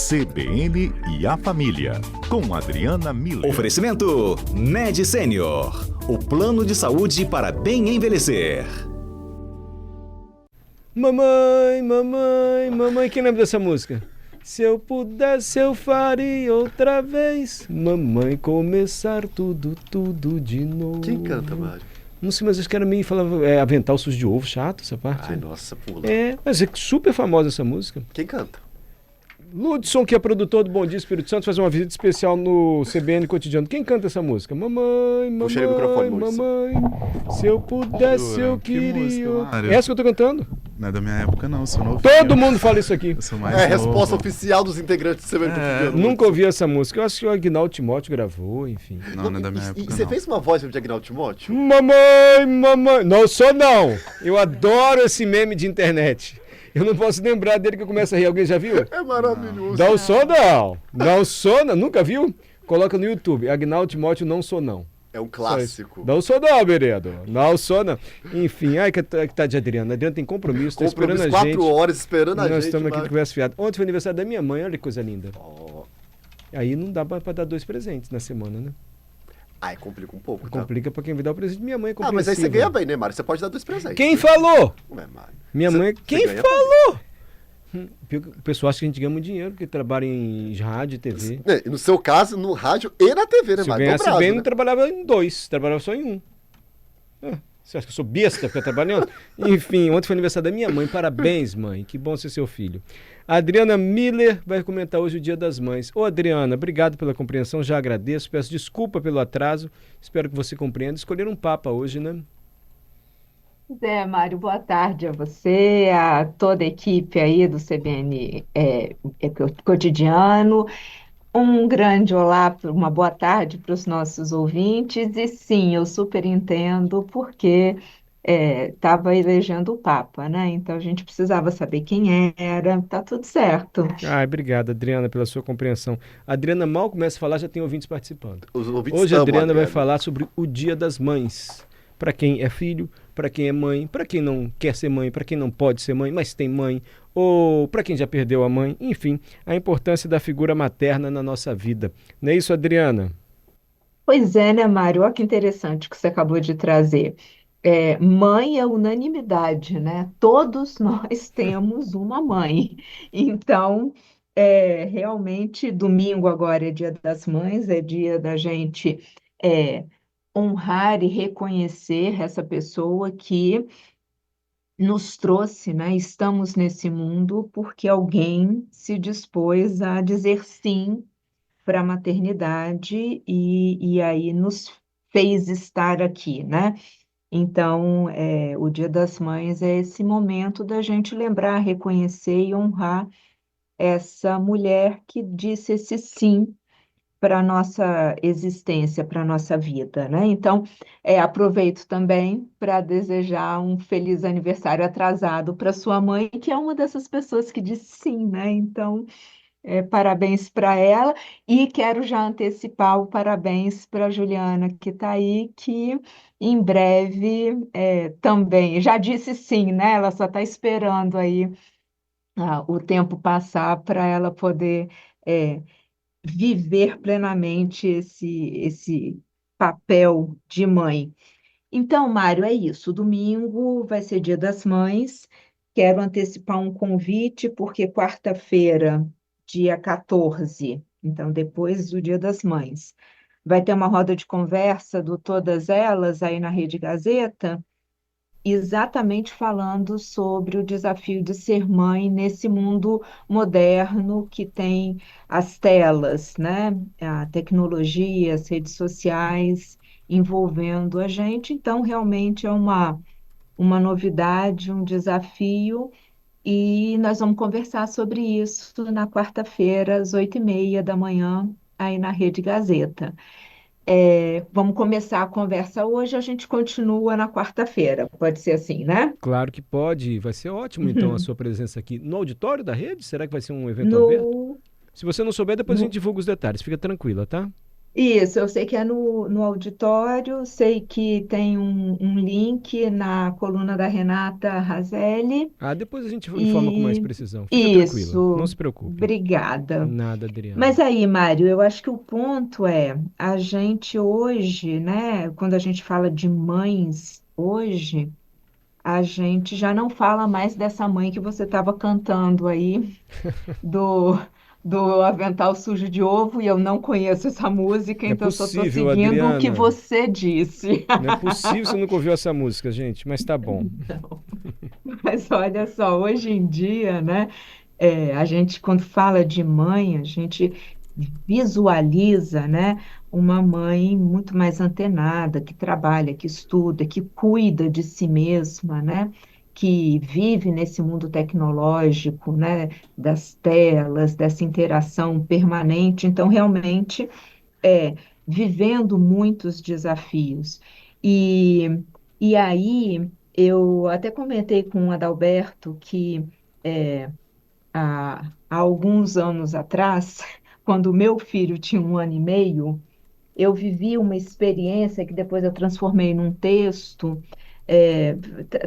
CBN e a Família, com Adriana Miller. Oferecimento Med Senior, o plano de saúde para bem envelhecer. Mamãe, mamãe, mamãe, quem lembra dessa música? Se eu pudesse eu faria outra vez, mamãe, começar tudo de novo. Quem canta, Mário? Não sei, mas acho que era meio, falava, avental sujo de ovo, chato essa parte. Ai, nossa, pula. Mas é super famosa essa música. Quem canta? Ludson, que é produtor do Bom Dia Espírito Santo, faz uma visita especial no CBN Cotidiano. Quem canta essa música? Mamãe, Puxa aí o microfone, mamãe, Maurício. mamãe, se eu pudesse eu Que queria... música, Mário? Essa que eu tô cantando? Não é da minha época, não. Eu sou novo. Todo mundo fala isso aqui. Eu sou mais É a novo. resposta oficial dos integrantes do CBN Cotidiano. Nunca ouvi essa música. Eu acho que o Agnaldo Timóteo gravou, enfim. Não é da minha época, E você não. fez uma voz de Agnaldo Timóteo? Mamãe, mamãe. Não sou não. Eu adoro esse meme de internet. Eu não posso lembrar dele que eu começo a rir. Alguém já viu? É maravilhoso. Não sou não. Não sou não. Nunca viu? Coloca no YouTube. Agnaldo Timóteo, não sou não. É um clássico. Não sou não, vereador. Não sou não. Enfim, ai que tá de Adriana. Adriana tem compromisso, tá esperando a gente. 4 horas esperando a gente. Nós estamos aqui de Mário. conversa fiada. Ontem foi aniversário da minha mãe, olha que coisa linda. Ó. Aí não dá pra dar 2 presentes na semana, né? Ai, complica um pouco, tá? Complica pra quem vai dar o presente. Minha mãe é Ah, mas aí você compreensiva. ganha bem, né, Mário? Você pode dar 2 presentes. Quem falou? Ué, Mário. Minha Você- mãe. você Quem ganha falou? O pessoal acha que a gente ganha muito dinheiro porque trabalha em rádio e TV. bem. No seu caso, no rádio e na TV, né, Se eu Mário? ganhasse Dobrado, bem, né? não trabalhava em 2, trabalhava só em 1. Você acha que eu sou besta pra ficar trabalhando? Enfim, ontem foi aniversário da minha mãe. Parabéns, mãe. Que bom ser seu filho. A Adriana Miller vai comentar hoje o Dia das Mães. Ô, Adriana, obrigado pela compreensão. Já agradeço. Peço desculpa pelo atraso. Espero que você compreenda. Escolheram um papa hoje, né? Pois é, Mário, boa tarde a você, a toda a equipe aí do CBN Cotidiano. Um grande olá, uma boa tarde para os nossos ouvintes. E sim, eu super entendo porque estava elegendo o Papa, né? Então a gente precisava saber quem era, tá tudo certo. Ai, obrigado, Adriana, pela sua compreensão. A Adriana mal começa a falar, já tem ouvintes participando. Os ouvintes Hoje a amam Adriana vai Adriana. falar sobre o Dia das Mães. Para quem é filho, para quem é mãe, para quem não quer ser mãe, para quem não pode ser mãe, mas tem mãe, ou para quem já perdeu a mãe, enfim, a importância da figura materna na nossa vida. Não é isso, Adriana? Pois é, né, Mário? Olha que interessante que você acabou de trazer. Mãe é unanimidade, né? Todos nós temos uma mãe. Então, realmente, domingo agora é Dia das Mães, é dia da gente é, honrar e reconhecer essa pessoa que nos trouxe, né? Estamos nesse mundo porque alguém se dispôs a dizer sim para a maternidade e aí nos fez estar aqui, né? Então, o Dia das Mães é esse momento da gente lembrar, reconhecer e honrar essa mulher que disse esse sim para a nossa existência, para a nossa vida, né? Então, aproveito também para desejar um feliz aniversário atrasado para sua mãe, que é uma dessas pessoas que disse sim, né? Então, parabéns para ela e quero já antecipar o parabéns para a Juliana, que está aí, que em breve também, já disse sim, né? Ela só está esperando aí o tempo passar para ela poder viver plenamente esse papel de mãe. Então, Mário, é isso. Domingo vai ser Dia das Mães. Quero antecipar um convite, porque quarta-feira, dia 14, então depois do Dia das Mães, vai ter uma roda de conversa do Todas Elas aí na Rede Gazeta, exatamente falando sobre o desafio de ser mãe nesse mundo moderno que tem as telas, né? A tecnologia, as redes sociais envolvendo a gente. Então, realmente é uma novidade, um desafio, e nós vamos conversar sobre isso na quarta-feira, às 8h30 da manhã, aí na Rede Gazeta. Vamos começar a conversa hoje, a gente continua na quarta-feira. Pode ser assim, né? Claro que pode. Vai ser ótimo, então, a sua presença aqui no auditório da rede. Será que vai ser um evento aberto? No, Se você não souber, depois a gente no- divulga os detalhes. Fica tranquila, tá? Isso, eu sei que é no auditório, sei que tem um link na coluna da Renata Razelli. Ah, depois a gente informa com mais E precisão. Fica tranquila, não isso, se preocupe. obrigada. Nada, Adriana. Mas aí, Mário, eu acho que o ponto é, a gente hoje, né, quando a gente fala de mães hoje, a gente já não fala mais dessa mãe que você estava cantando aí, do, do Avental Sujo de Ovo, e eu não conheço essa música, Não é então eu só estou possível, seguindo o que Adriana. você disse. Não é possível você nunca ouviu essa música, gente, mas tá bom. Mas olha só, hoje em dia, né, a gente, quando fala de mãe, a gente visualiza, né, uma mãe muito mais antenada, que trabalha, que estuda, que cuida de si mesma, né, que vive nesse mundo tecnológico, né, das telas, dessa interação permanente. Então, realmente, é, vivendo muitos desafios. E, e aí, eu até comentei com o Adalberto que há alguns anos atrás, quando o meu filho tinha 1 ano e meio, eu vivi uma experiência que depois eu transformei num texto. É,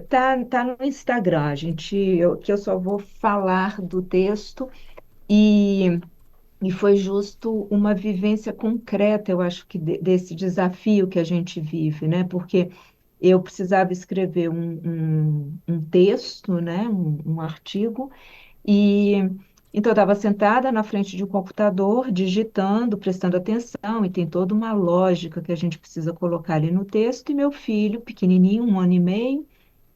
tá no Instagram, que eu só vou falar do texto. E e foi justo uma vivência concreta, eu acho que desse desafio que a gente vive, né? Porque eu precisava escrever um texto, né? Um artigo, e então eu estava sentada na frente de um computador, digitando, prestando atenção, e tem toda uma lógica que a gente precisa colocar ali no texto, e meu filho, pequenininho, 1 ano e meio,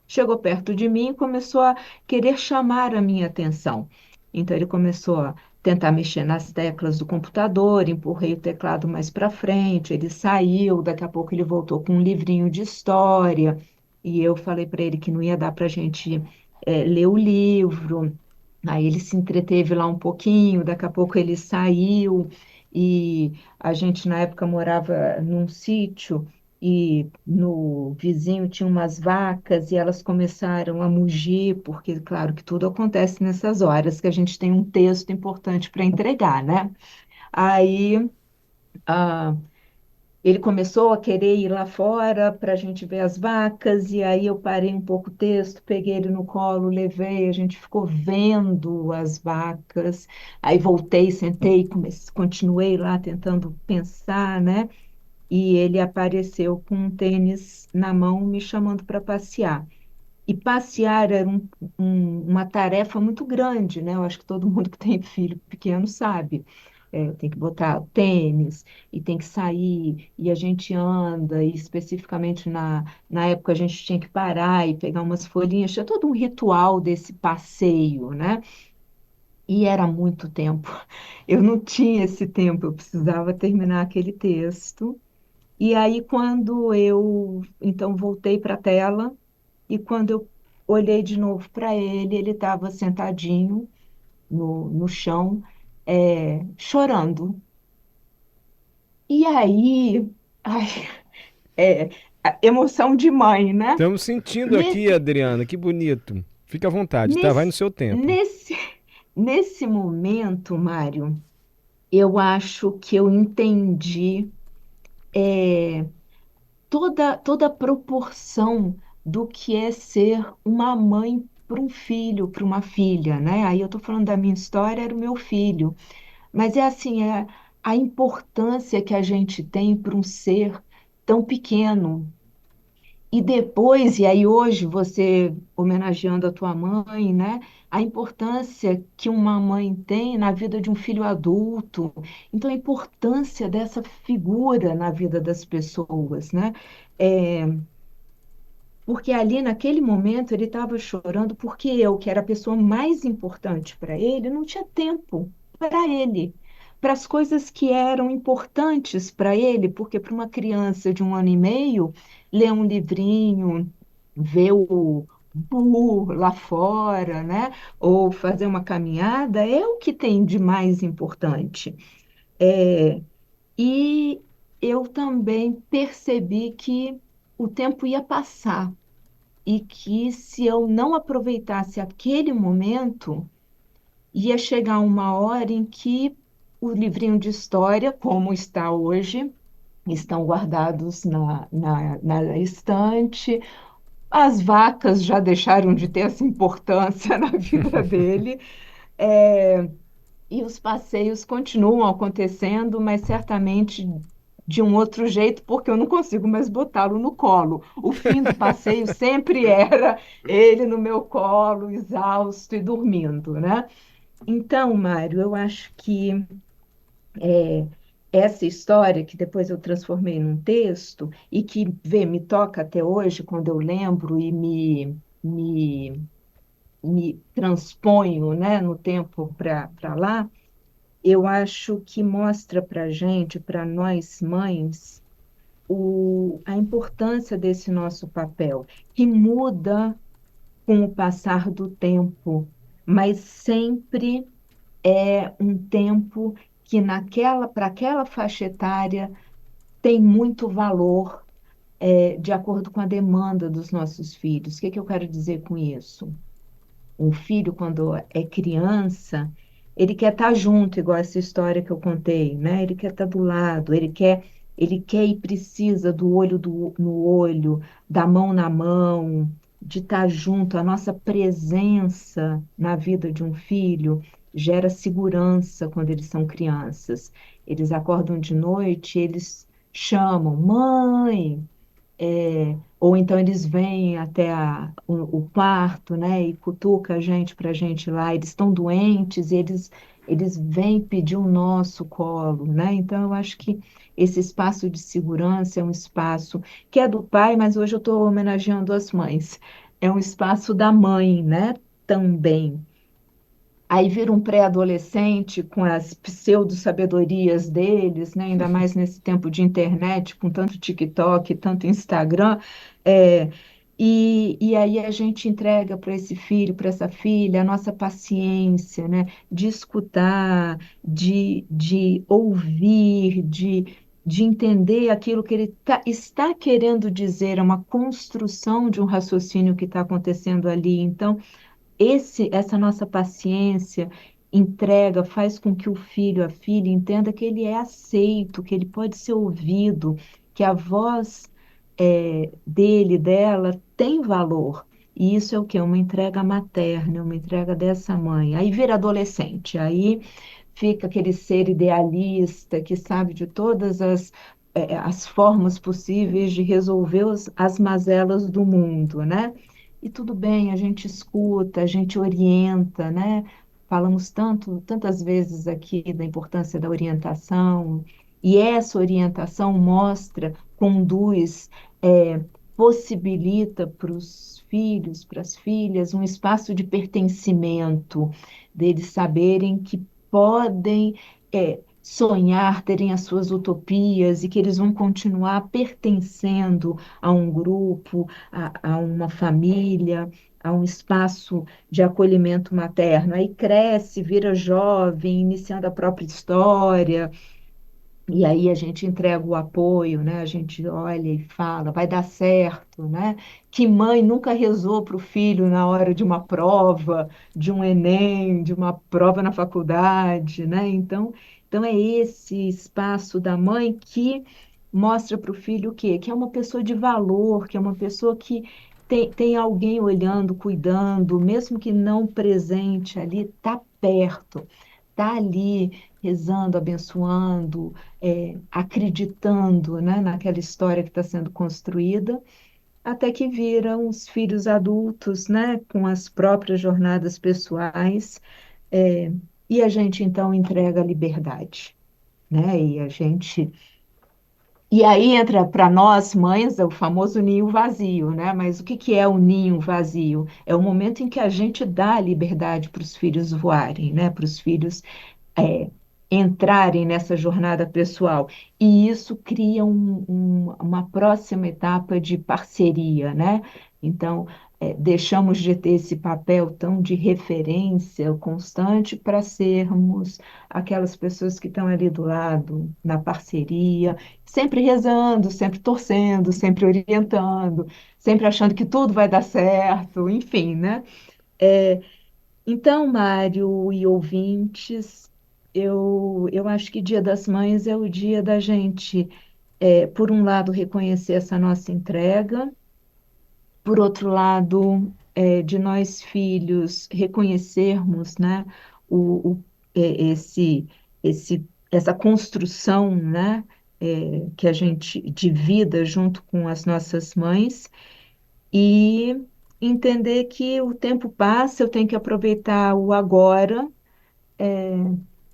chegou perto de mim e começou a querer chamar a minha atenção. Então, ele começou a tentar mexer nas teclas do computador, empurrei o teclado mais para frente, ele saiu, daqui a pouco ele voltou com um livrinho de história, e eu falei para ele que não ia dar para a gente ler o livro. Aí ele se entreteve lá um pouquinho, daqui a pouco ele saiu, e a gente na época morava num sítio, e no vizinho tinha umas vacas e elas começaram a mugir, porque, claro, que tudo acontece nessas horas que a gente tem um texto importante para entregar, né? Aí, ah, ele começou a querer ir lá fora para a gente ver as vacas, e aí eu parei um pouco o texto, peguei ele no colo, levei, a gente ficou vendo as vacas, aí voltei, sentei, continuei lá tentando pensar, né? E ele apareceu com um tênis na mão me chamando para passear. E passear era uma tarefa muito grande, né? Eu acho que todo mundo que tem filho pequeno sabe. Tem que botar o tênis e tem que sair, e a gente anda, e especificamente na época a gente tinha que parar e pegar umas folhinhas, tinha todo um ritual desse passeio, né? E era muito tempo. Eu não tinha esse tempo, eu precisava terminar aquele texto. E aí, quando eu então voltei para a tela, e quando eu olhei de novo para ele, ele estava sentadinho no chão, chorando. E aí, ai, é, a emoção de mãe, né? Estamos sentindo aqui, Nesse, Adriana, que bonito. Fica à vontade, tá? Vai no nesse, seu tempo. nesse, nesse momento, Mário, eu acho que eu entendi toda a proporção do que é ser uma mãe para um filho, para uma filha, né? Aí eu estou falando da minha história, era o meu filho. Mas é assim, a importância que a gente tem para um ser tão pequeno. E depois, e aí hoje você homenageando a tua mãe, né? A importância que uma mãe tem na vida de um filho adulto. Então, a importância dessa figura na vida das pessoas, né? É, porque ali naquele momento ele estava chorando porque eu, que era a pessoa mais importante para ele, não tinha tempo para ele, para as coisas que eram importantes para ele, porque para uma criança de 1 ano e meio, ler um livrinho, ver o lá fora, né? Ou fazer uma caminhada é o que tem de mais importante. É, e eu também percebi que o tempo ia passar e que se eu não aproveitasse aquele momento, ia chegar uma hora em que o livrinho de história, como está hoje, estão guardados na estante. As vacas já deixaram de ter essa importância na vida dele. É, e os passeios continuam acontecendo, mas certamente de um outro jeito, porque eu não consigo mais botá-lo no colo. O fim do passeio sempre era ele no meu colo, exausto e dormindo, né? Então, Mário, eu acho que é, essa história, que depois eu transformei num texto, e que, me toca até hoje, quando eu lembro e me transponho, né, no tempo para lá, eu acho que mostra para gente, para nós mães, a importância desse nosso papel, que muda com o passar do tempo, mas sempre é um tempo que para aquela faixa etária tem muito valor, de acordo com a demanda dos nossos filhos. O que que eu quero dizer com isso? Um filho, quando é criança, ele quer estar junto, igual essa história que eu contei, né? Ele quer estar do lado, ele quer e precisa do olho no olho, da mão na mão, de estar junto. A nossa presença na vida de um filho gera segurança quando eles são crianças. Eles acordam de noite, eles chamam, mãe, ou então eles vêm até o quarto, né, e cutuca a gente para a gente ir lá. Eles estão doentes, eles vêm pedir o nosso colo, né? Então eu acho que esse espaço de segurança é um espaço que é do pai, mas hoje eu estou homenageando as mães. É um espaço da mãe, né? Também. Aí vira um pré-adolescente com as pseudo-sabedorias deles, né? Ainda mais nesse tempo de internet, com tanto TikTok, tanto Instagram. é, e aí a gente entrega para esse filho, para essa filha, a nossa paciência, né? De escutar, de ouvir, de entender aquilo que ele está querendo dizer, é uma construção de um raciocínio que está acontecendo ali. Então, essa nossa paciência, entrega, faz com que o filho, a filha, entenda que ele é aceito, que ele pode ser ouvido, que a voz dele, dela, tem valor. E isso é o quê? Uma entrega materna, uma entrega dessa mãe. Aí vira adolescente, aí fica aquele ser idealista que sabe de todas as formas possíveis de resolver as mazelas do mundo, né? E tudo bem, a gente escuta, a gente orienta, né? Falamos tantas vezes aqui da importância da orientação, e essa orientação mostra, conduz, possibilita para os filhos, para as filhas, um espaço de pertencimento, deles saberem que podem sonhar, terem as suas utopias e que eles vão continuar pertencendo a um grupo, a uma família, a um espaço de acolhimento materno. Aí cresce, vira jovem, iniciando a própria história. E aí a gente entrega o apoio, né? A gente olha e fala, vai dar certo, né? Que mãe nunca rezou para o filho na hora de uma prova, de um Enem, de uma prova na faculdade, né? Então é esse espaço da mãe que mostra para o filho o quê? Que é uma pessoa de valor, que é uma pessoa que tem alguém olhando, cuidando, mesmo que não presente ali, está perto, está ali rezando, abençoando, acreditando, né, naquela história que está sendo construída, até que viram os filhos adultos, né, com as próprias jornadas pessoais, é, e a gente então entrega a liberdade, né, e aí entra para nós, mães, o famoso ninho vazio, né? Mas o que que é o ninho vazio? É o momento em que a gente dá a liberdade para os filhos voarem, né? Para os filhos é, entrarem nessa jornada pessoal. E isso cria uma próxima etapa de parceria, né? Então, deixamos de ter esse papel tão de referência constante para sermos aquelas pessoas que estão ali do lado, na parceria, sempre rezando, sempre torcendo, sempre orientando, sempre achando que tudo vai dar certo, enfim, né? Então, Mário e ouvintes, eu acho que Dia das Mães é o dia da gente, por um lado, reconhecer essa nossa entrega, por outro lado, de nós filhos reconhecermos, né, esse, essa construção, né, que a gente de vida junto com as nossas mães e entender que o tempo passa, eu tenho que aproveitar o agora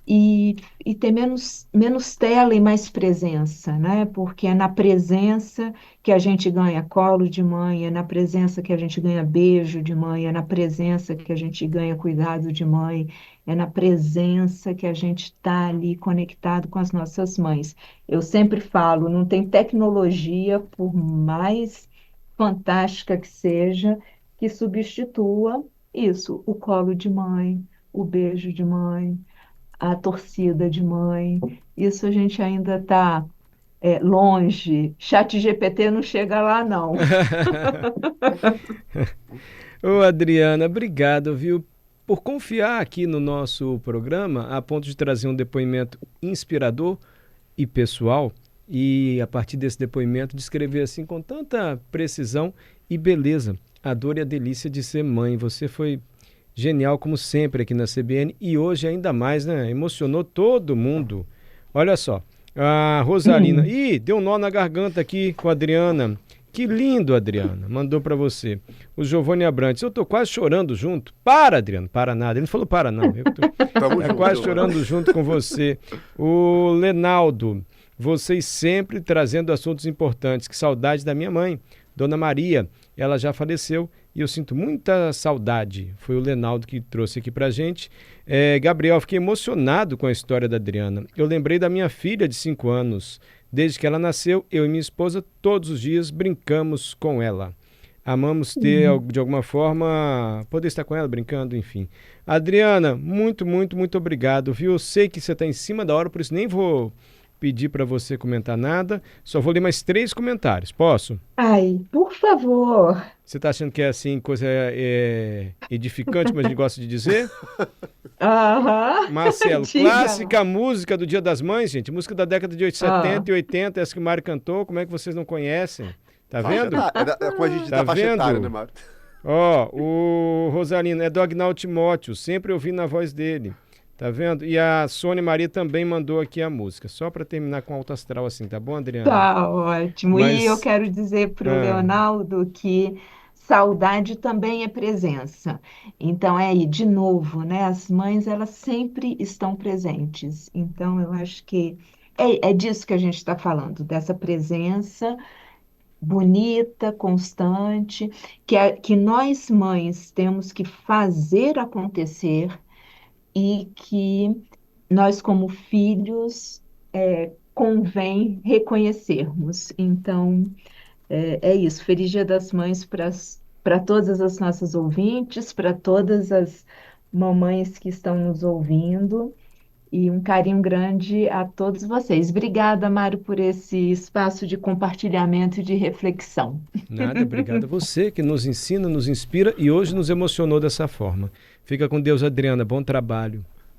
e, e ter menos tela e mais presença, né? Porque é na presença que a gente ganha colo de mãe, é na presença que a gente ganha beijo de mãe, é na presença que a gente ganha cuidado de mãe, é na presença que a gente está ali conectado com as nossas mães. Eu sempre falo, não tem tecnologia, por mais fantástica que seja, que substitua isso, o colo de mãe, o beijo de mãe, a torcida de mãe. Isso a gente ainda está longe. Chat GPT não chega lá, não. Ô, Adriana, obrigado, viu, por confiar aqui no nosso programa, a ponto de trazer um depoimento inspirador e pessoal, e a partir desse depoimento descrever assim com tanta precisão e beleza a dor e a delícia de ser mãe. Você foi genial como sempre aqui na CBN e hoje ainda mais, né? Emocionou todo mundo. Olha só, a Rosalina, deu um nó na garganta aqui com a Adriana. Que lindo, Adriana, mandou pra você. O Giovanni Abrantes, eu tô quase chorando junto. Para, Adriano, para nada. Ele não falou para não. Eu tô Tamo quase junto, chorando junto com você. O Lenaldo, vocês sempre trazendo assuntos importantes. Que saudade da minha mãe, Dona Maria. Ela já faleceu e eu sinto muita saudade. Foi o Lenaldo que trouxe aqui pra gente. Gabriel, fiquei emocionado com a história da Adriana. Eu lembrei da minha filha de 5 anos. Desde que ela nasceu, eu e minha esposa todos os dias brincamos com ela. Amamos ter, de alguma forma, poder estar com ela brincando, enfim. Adriana, muito, muito, muito obrigado, viu? Eu sei que você está em cima da hora, por isso nem vou pedir para você comentar nada. Só vou ler mais 3 comentários. Posso? Ai, por favor. Você está achando que é assim, coisa edificante, como a gente gosta de dizer? Aham. Marcelo, Diga. clássica música do Dia das Mães, gente. Música da década de 70 e 80, essa que o Mário cantou. Como é que vocês não conhecem? Tá vendo? É com a gente Tá da faixa etária, vendo? né, Mário? Ó, o Rosalino, é do Agnaldo Timóteo, sempre ouvindo a voz dele. Tá vendo? E a Sônia Maria também mandou aqui a música. Só para terminar com alto astral assim, tá bom, Adriana? Tá ótimo. Mas- E eu quero dizer para o Leonardo que saudade também é presença. Então, é aí, de novo, né? As mães, elas sempre estão presentes. Então, eu acho que é disso que a gente está falando, dessa presença bonita, constante, que nós mães temos que fazer acontecer e que nós, como filhos, convém reconhecermos. Então, é isso. Feliz Dia das Mães para todas as nossas ouvintes, para todas as mamães que estão nos ouvindo. E um carinho grande a todos vocês. Obrigada, Mário, por esse espaço de compartilhamento e de reflexão. Nada, obrigado a você que nos ensina, nos inspira e hoje nos emocionou dessa forma. Fica com Deus, Adriana. Bom trabalho.